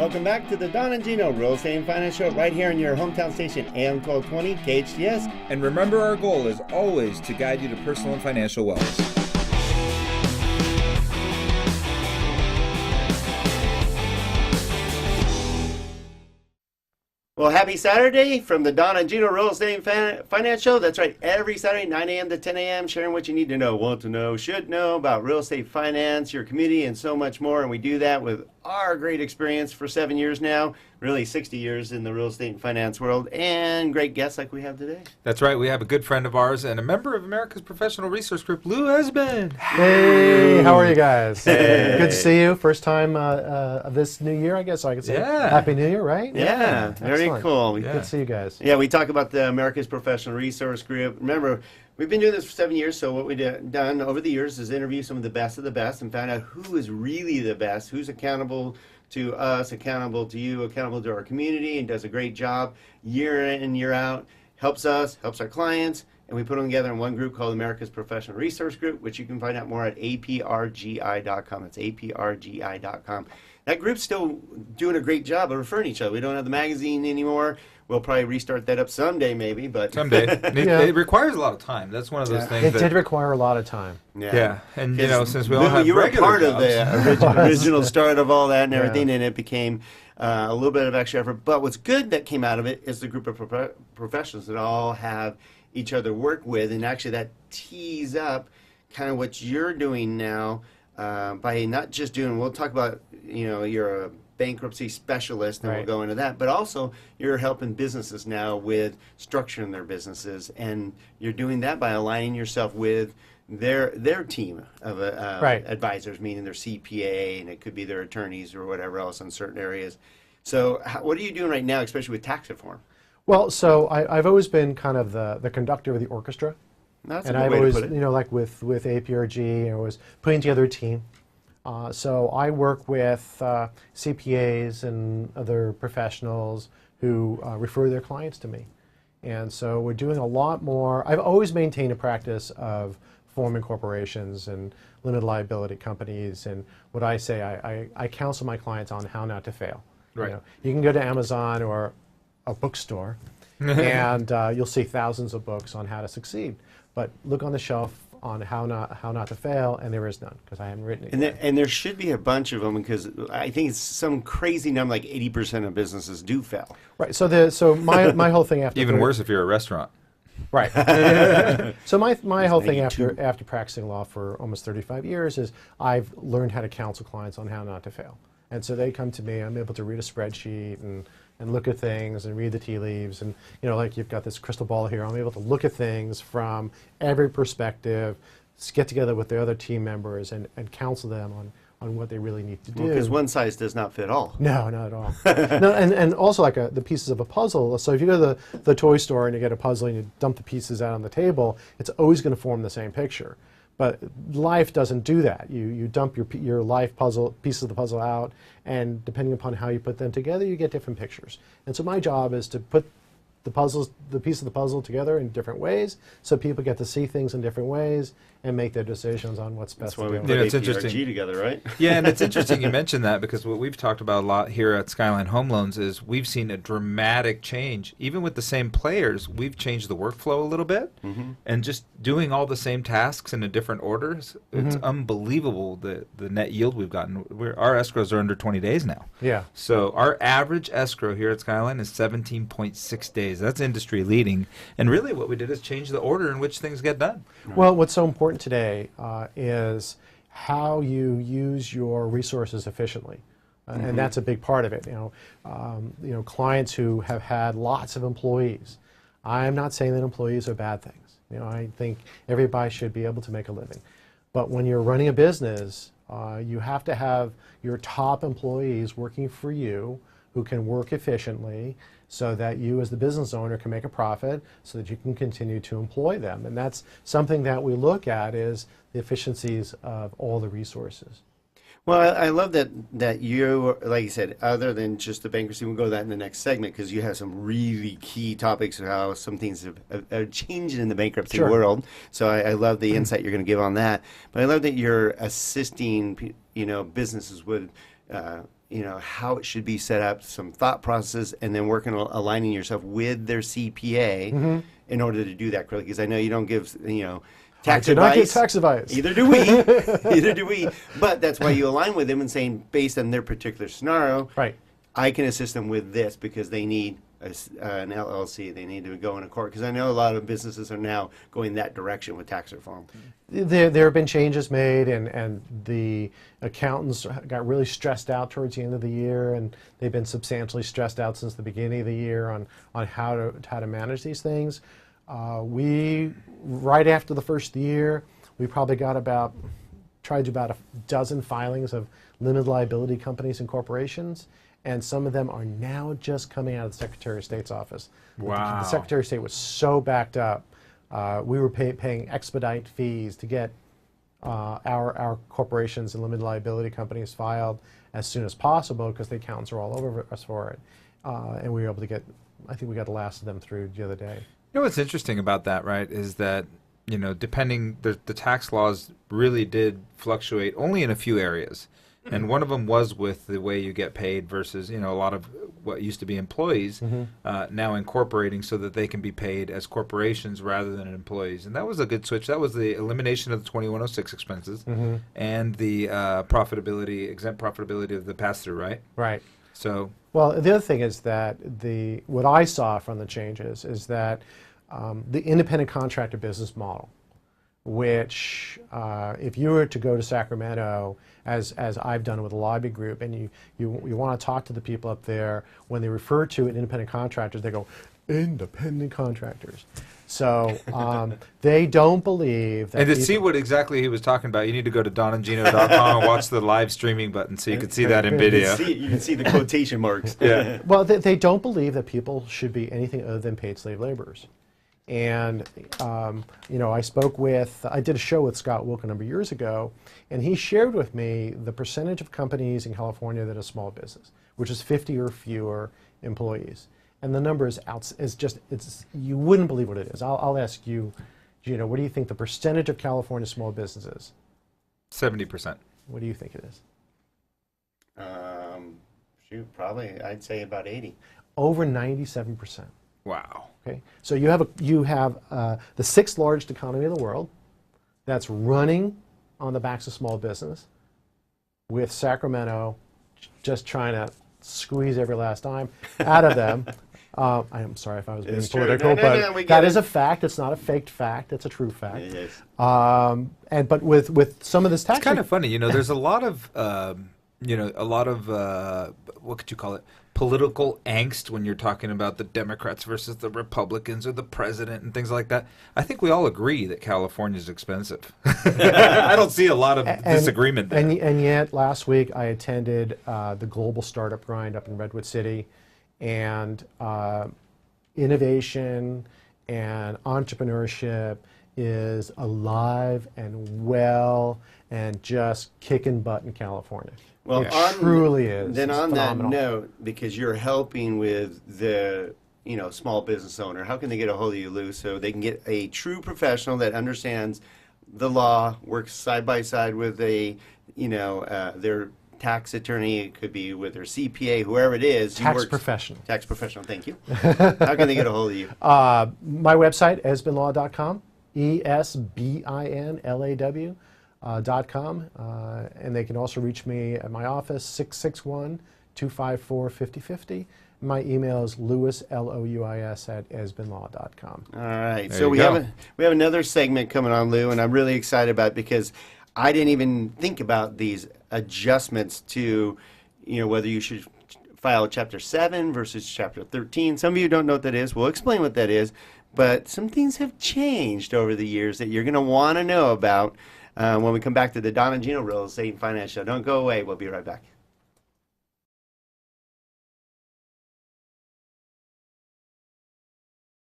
welcome back to the Don and Gino Real Estate and Finance Show right here in your hometown station, AM 1220 KHTS. And remember, our goal is always to guide you to personal and financial wellness. Well, happy Saturday from the Don and Gino Real Estate and Finance Show. That's right, every Saturday, 9 a.m. to 10 a.m., sharing what you need to know, want to know, should know about real estate finance, your community, and so much more. And we do that with our great experience for 7 years now, really 60 years in the real estate and finance world, and great guests like we have today. That's right. We have a good friend of ours and a member of America's Professional Resource Group, Lou Esbin. Hey, how are you guys? Hey. Good to see you. First time this new year, I guess I could say. Yeah. Happy New Year, right? Yeah, very cool. Yeah. Good to see you guys. Yeah, we talk about the America's Professional Resource Group. Remember, we've been doing this for 7 years, so what we've done over the years is interview some of the best of the best and find out who is really the best, who's accountable to us, accountable to you, accountable to our community, and does a great job year in, year out, helps us, helps our clients, and we put them together in one group called America's Professional Resource Group, which you can find out more at aprgi.com. It's aprgi.com. That group's still doing a great job of referring each other. We don't have the magazine anymore. We'll probably restart that up someday, maybe. But someday. It requires a lot of time. That's one of those things. It did require a lot of time. Yeah. And, since we all have you were regular part jobs. of the original start of all that and everything, and it became a little bit of extra effort. But what's good that came out of it is the group of professionals that all have each other work with, and actually that tees up kind of what you're doing now by not just doing, we'll talk about, you're a bankruptcy specialist, and we'll go into that, but also you're helping businesses now with structuring their businesses, and you're doing that by aligning yourself with their team of advisors, meaning their CPA, and it could be their attorneys or whatever else in certain areas. So what are you doing right now, especially with tax reform? Well, so I've always been kind of the conductor of the orchestra. That's and a good I've way always, to put it. like with APRG, I was putting together a team. So I work with CPAs and other professionals who refer their clients to me. And so we're doing a lot more. I've always maintained a practice of forming corporations and limited liability companies. And what I say, I counsel my clients on how not to fail. Right. You can go to Amazon or a bookstore and you'll see thousands of books on how to succeed. But look on the shelf on how not to fail, and there is none because I haven't written it. And there should be a bunch of them, because I think it's some crazy number, like 80% of businesses do fail. Right. So my whole thing after Even worse if you're a restaurant. Right. So my whole thing after practicing law for almost 35 years is I've learned how to counsel clients on how not to fail. And so they come to me, I'm able to read a spreadsheet and look at things and read the tea leaves, and like you've got this crystal ball here, I'm able to look at things from every perspective, get together with the other team members and counsel them on what they really need to do. Because one size does not fit all. No, not at all. No, and also like the pieces of a puzzle. So if you go to the toy store and you get a puzzle and you dump the pieces out on the table, it's always going to form the same picture. But life doesn't do that. You dump your life pieces of the puzzle out, and depending upon how you put them together, you get different pictures. And so my job is to put the piece of the puzzle together in different ways, so people get to see things in different ways and make their decisions on what's best. That's why we put it's APRG interesting together, right? Yeah, and it's interesting you mentioned that, because what we've talked about a lot here at Skyline Home Loans is we've seen a dramatic change. Even with the same players, we've changed the workflow a little bit, and just doing all the same tasks in a different orders. It's unbelievable the net yield we've gotten. Our escrows are under 20 days now. Yeah. So our average escrow here at Skyline is 17.6 days. That's industry leading. And really what we did is change the order in which things get done. Well, what's so important today is how you use your resources efficiently, and that's a big part of it. Clients who have had lots of employees. I'm not saying that employees are bad things. I think everybody should be able to make a living, but when you're running a business, you have to have your top employees working for you who can work efficiently, so that you as the business owner can make a profit, so that you can continue to employ them. And that's something that we look at, is the efficiencies of all the resources. Well, I love that you, like you said, other than just the bankruptcy, we'll go to that in the next segment, because you have some really key topics of how some things are changing in the bankruptcy world. So I love the insight you're going to give on that. But I love that you're assisting businesses with how it should be set up, some thought processes, and then working on aligning yourself with their CPA in order to do that correctly. Because I know you don't give, tax I do not give advice. tax advice. Either do we. Either do we. But that's why you align with them and saying, based on their particular scenario, Right. I can assist them with this because they need an LLC. They need to go in a court. Because I know a lot of businesses are now going that direction with tax reform. There have been changes made, and the accountants got really stressed out towards the end of the year, and they've been substantially stressed out since the beginning of the year on how to manage these things. We, right after the first year, we probably tried to about a dozen filings of limited liability companies and corporations, and some of them are now just coming out of the Secretary of State's office. Wow. The Secretary of State was so backed up. We were paying expedite fees to get our corporations and limited liability companies filed as soon as possible because the accountants are all over us for it. And we were able to get, I think we got the last of them through the other day. You know what's interesting about that, right, is that, depending, the tax laws really did fluctuate only in a few areas. And one of them was with the way you get paid versus, a lot of what used to be employees now incorporating so that they can be paid as corporations rather than employees. And that was a good switch. That was the elimination of the 2106 expenses and the exempt profitability of the pass-through, right? Right. So, well, the other thing is that what I saw from the changes is that the independent contractor business model, which if you were to go to Sacramento, as I've done with a lobby group, and you want to talk to the people up there, when they refer to independent contractors, they go, independent contractors. So they don't believe that. And to see what exactly he was talking about, you need to go to don&gino.com and watch the live streaming button so you can see that in video. You can see the quotation marks. Yeah. Well, they don't believe that people should be anything other than paid slave laborers. And, I did a show with Scott Wilk a number of years ago, and he shared with me the percentage of companies in California that are small business, which is 50 or fewer employees. And the number is you wouldn't believe what it is. I'll ask you, Gino, what do you think the percentage of California small business is? 70%. What do you think it is? Probably, I'd say about 80. Over 97%. Wow. Okay, so you have the sixth largest economy in the world that's running on the backs of small business, with Sacramento just trying to squeeze every last dime out of them. I'm sorry if I was being political, but that is a fact. It's not a faked fact. It's a true fact. It is. But with some of this tax, it's kind of funny. There's a lot of what could you call it? Political angst when you're talking about the Democrats versus the Republicans or the president and things like that. I think we all agree that California is expensive. I don't see a lot of disagreement there. And yet, last week I attended the Global Startup Grind up in Redwood City, and innovation and entrepreneurship is alive and well and just kicking butt in California. Well, it truly is. Then it's on phenomenal. that note, because you're helping with the small business owner, how can they get a hold of you, Lou, so they can get a true professional that understands the law, works side by side with their tax attorney, it could be with their CPA, whoever it is. Tax professional. Tax professional, thank you. How can they get a hold of you? My website, esbinlaw.com, ESBINLAW. .com, and they can also reach me at my office, 661-254-5050. My email is louis, Louis, at esbinlaw.com. All right, there so we go. have another segment coming on, Lou, and I'm really excited about it because I didn't even think about these adjustments to, whether you should file Chapter 7 versus Chapter 13. Some of you don't know what that is. We'll explain what that is, but some things have changed over the years that you're going to want to know about when we come back to the Don and Gino Real Estate and Finance Show. Don't go away. We'll be right back.